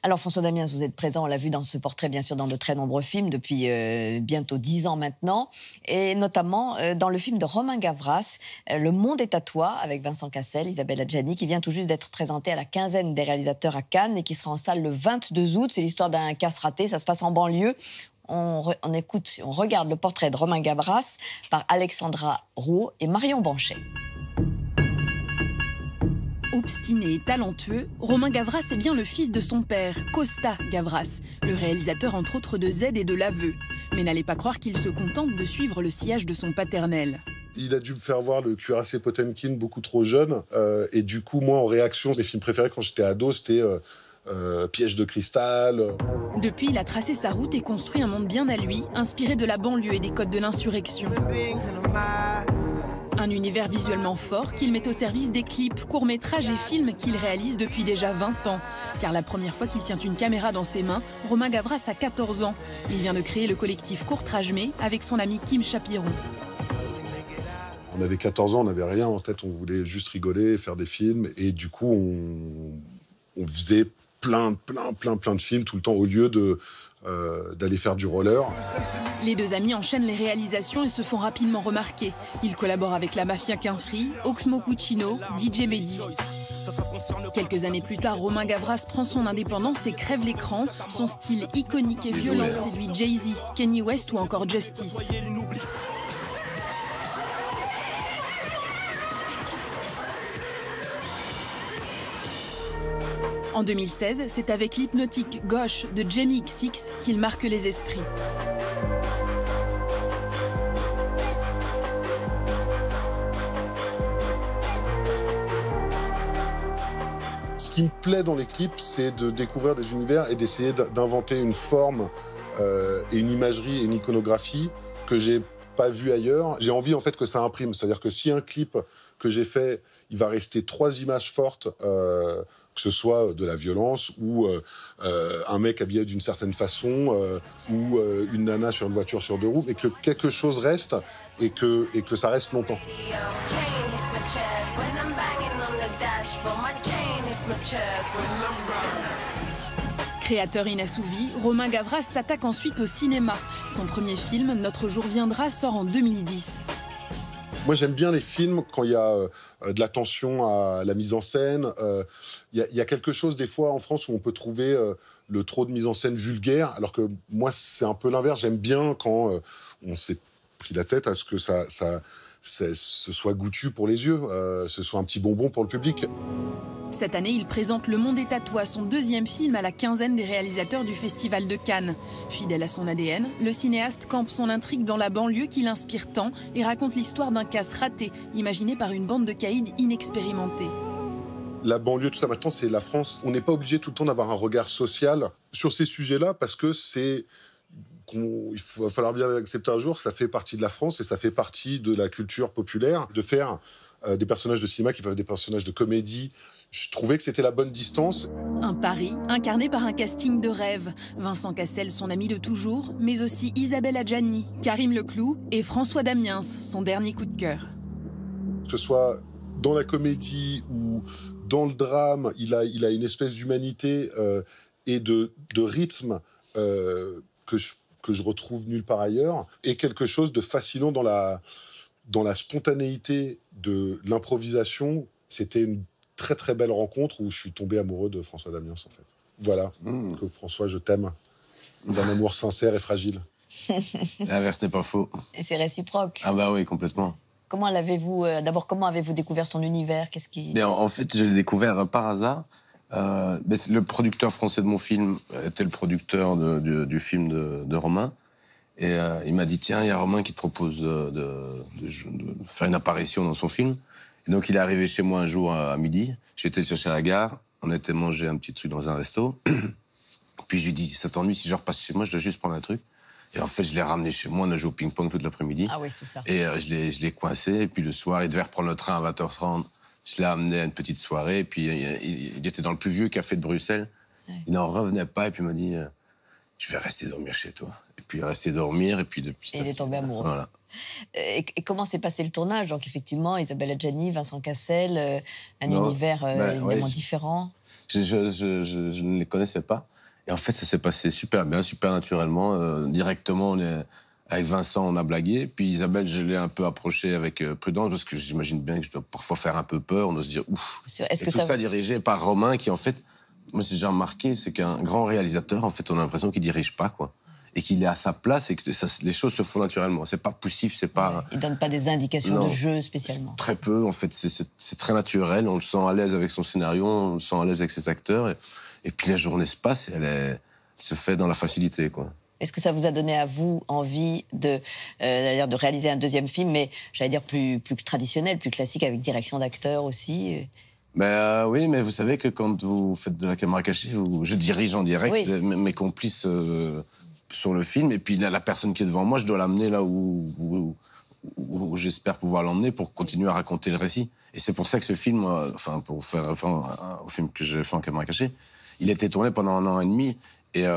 Alors François Damiens, vous êtes présent, on l'a vu dans ce portrait, bien sûr, dans de très nombreux films, depuis bientôt 10 ans maintenant, et notamment dans le film de Romain Gavras, Le Monde est à toi, avec Vincent Cassel, Isabelle Adjani, qui vient tout juste d'être présenté à la quinzaine des réalisateurs à Cannes et qui sera en salle le 22 août. C'est l'histoire d'un casse raté, ça se passe en banlieue. On regarde le portrait de Romain Gavras par Alexandra Rouault et Marion Banchet. Obstiné et talentueux, Romain Gavras est bien le fils de son père, Costa Gavras, le réalisateur entre autres de Z et de L'Aveu. Mais n'allez pas croire qu'il se contente de suivre le sillage de son paternel. Il a dû me faire voir le cuirassé Potemkin beaucoup trop jeune. Et du coup, moi, en réaction, mes films préférés quand j'étais ado, c'était Piège de cristal. Depuis, il a tracé sa route et construit un monde bien à lui, inspiré de la banlieue et des codes de l'insurrection. Un univers visuellement fort qu'il met au service des clips, courts-métrages et films qu'il réalise depuis déjà 20 ans. Car la première fois qu'il tient une caméra dans ses mains, Romain Gavras a 14 ans. Il vient de créer le collectif Courtrage-Mais avec son ami Kim Chapiron. On avait 14 ans, on n'avait rien en tête, on voulait juste rigoler, faire des films. Et du coup, on faisait plein de films tout le temps au lieu d'aller faire du roller. Les deux amis enchaînent les réalisations et se font rapidement remarquer. Ils collaborent avec la Mafia Quinfri, Oxmo Puccino, DJ Mehdi. Quelques années plus tard, Romain Gavras prend son indépendance et crève l'écran. Son style iconique et violent séduit Jay-Z, Kanye West ou encore Justice. En 2016, c'est avec l'hypnotique Gauche de Jamie XX qu'il marque les esprits. Ce qui me plaît dans les clips, c'est de découvrir des univers et d'essayer d'inventer une forme et une imagerie et une iconographie que j'ai pas vu ailleurs. J'ai envie en fait que ça imprime, c'est-à-dire que si un clip que j'ai fait, il va rester 3 images fortes, que ce soit de la violence ou un mec habillé d'une certaine façon ou une nana sur une voiture sur 2 roues, mais que quelque chose reste et que ça reste longtemps. Créateur inassouvi, Romain Gavras s'attaque ensuite au cinéma. Son premier film, Notre jour viendra, sort en 2010. Moi, j'aime bien les films quand il y a de la tension à la mise en scène. Il y a quelque chose, des fois, en France, où on peut trouver le trop de mise en scène vulgaire, alors que moi, c'est un peu l'inverse. J'aime bien quand on s'est pris la tête à ce que ce soit goûtu pour les yeux, ce soit un petit bonbon pour le public. Cette année, il présente Le Monde est à toi, son deuxième film à la quinzaine des réalisateurs du Festival de Cannes. Fidèle à son ADN, le cinéaste campe son intrigue dans la banlieue qui l'inspire tant et raconte l'histoire d'un casse raté, imaginé par une bande de caïds inexpérimentés. La banlieue, tout ça, maintenant, c'est la France. On n'est pas obligé tout le temps d'avoir un regard social sur ces sujets-là parce que il va falloir bien accepter un jour, ça fait partie de la France et ça fait partie de la culture populaire de faire des personnages de cinéma qui peuvent être des personnages de comédie. Je trouvais que c'était la bonne distance. Un pari incarné par un casting de rêve. Vincent Cassel, son ami de toujours, mais aussi Isabelle Adjani, Karim Leclou et François Damiens, son dernier coup de cœur. Que ce soit dans la comédie ou dans le drame, il a une espèce d'humanité et de rythme que je retrouve nulle part ailleurs, et quelque chose de fascinant dans la spontanéité de l'improvisation. C'était une très très belle rencontre où je suis tombé amoureux de François Damiens, en fait. Voilà, que François, je t'aime, d'un amour sincère et fragile. L'inverse n'est pas faux. Et c'est réciproque. Ah bah oui, complètement. Comment l'avez-vous d'abord, comment avez-vous découvert son univers? Qu'est-ce qui... En fait, je l'ai découvert par hasard. Le producteur français de mon film était le producteur du film de Romain. Et il m'a dit, tiens, il y a Romain qui te propose de faire une apparition dans son film. Et donc, il est arrivé chez moi un jour à midi. J'étais le chercher à la gare. On était manger un petit truc dans un resto. Puis je lui dis, ça t'ennuie si je repasse chez moi, je dois juste prendre un truc. Et en fait, je l'ai ramené chez moi. On a joué au ping-pong toute l'après-midi. Ah oui, c'est ça. Et je l'ai coincé. Et puis le soir, il devait reprendre le train à 20h30. Je l'ai amené à une petite soirée. Et puis il était dans le plus vieux café de Bruxelles. Ouais. Il n'en revenait pas. Et puis il m'a dit, je vais rester dormir chez toi. Et puis il est resté dormir. Et puis depuis... Et il est tombé amoureux. Voilà. Et comment s'est passé le tournage? Donc effectivement, Isabelle Adjani, Vincent Cassel, un univers évidemment différent. Je ne les connaissais pas. Et en fait, ça s'est passé super bien, super naturellement. Directement, avec Vincent, on a blagué. Puis Isabelle, je l'ai un peu approchée avec prudence, parce que j'imagine bien que je dois parfois faire un peu peur. On doit se dire, ouf. Est-ce que tout ça dirigé par Romain, qui en fait, moi, j'ai déjà remarqué, c'est qu'un grand réalisateur, en fait, on a l'impression qu'il dirige pas, quoi. Et qu'il est à sa place et que les choses se font naturellement. C'est pas poussif, c'est pas... Il donne pas des indications Non. de jeu spécialement. Très peu, en fait. C'est très naturel. On le sent à l'aise avec son scénario, on le sent à l'aise avec ses acteurs. Et puis la journée se passe et elle se fait dans la facilité, quoi. Est-ce que ça vous a donné à vous envie de réaliser un deuxième film, mais j'allais dire plus traditionnel, plus classique, avec direction d'acteur aussi? Oui, mais vous savez que quand vous faites de la caméra cachée, je dirige en direct mes complices sur le film, et puis la personne qui est devant moi, je dois l'amener là où j'espère pouvoir l'emmener pour continuer à raconter le récit. Et c'est pour ça que ce film, pour faire référence au film que j'ai fait en caméra cachée, il a été tourné pendant 1 an et demi, et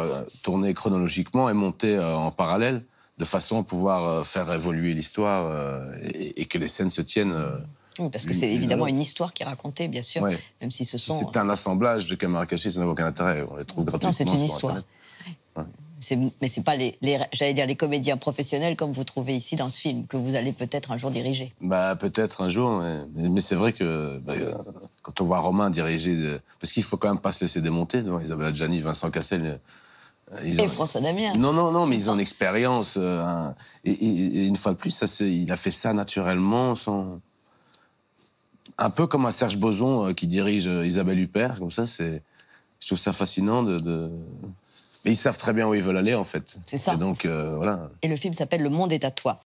tourné chronologiquement et monté en parallèle, de façon à pouvoir faire évoluer l'histoire et que les scènes se tiennent... Oui, parce que c'est évidemment une histoire qui est racontée, bien sûr, ouais. Même si ce sont... C'est un assemblage de caméras cachées, ça n'a aucun intérêt. On les trouve gratuitement. Non, c'est une sur histoire. Ouais. Mais c'est pas les comédiens professionnels comme vous trouvez ici dans ce film, que vous allez peut-être un jour diriger. Peut-être un jour, mais c'est vrai que quand on voit Romain diriger... Parce qu'il faut quand même pas se laisser démonter. Isabelle Adjani, Vincent Cassel... Et François Damiens. Non, mais ils ont l'expérience. Et une fois de plus, il a fait ça naturellement, sans... Un peu comme un Serge Boson qui dirige Isabelle Huppert, comme ça, je trouve ça fascinant Mais ils savent très bien où ils veulent aller, en fait. C'est ça. Et donc, voilà. Et le film s'appelle « Le monde est à toi ».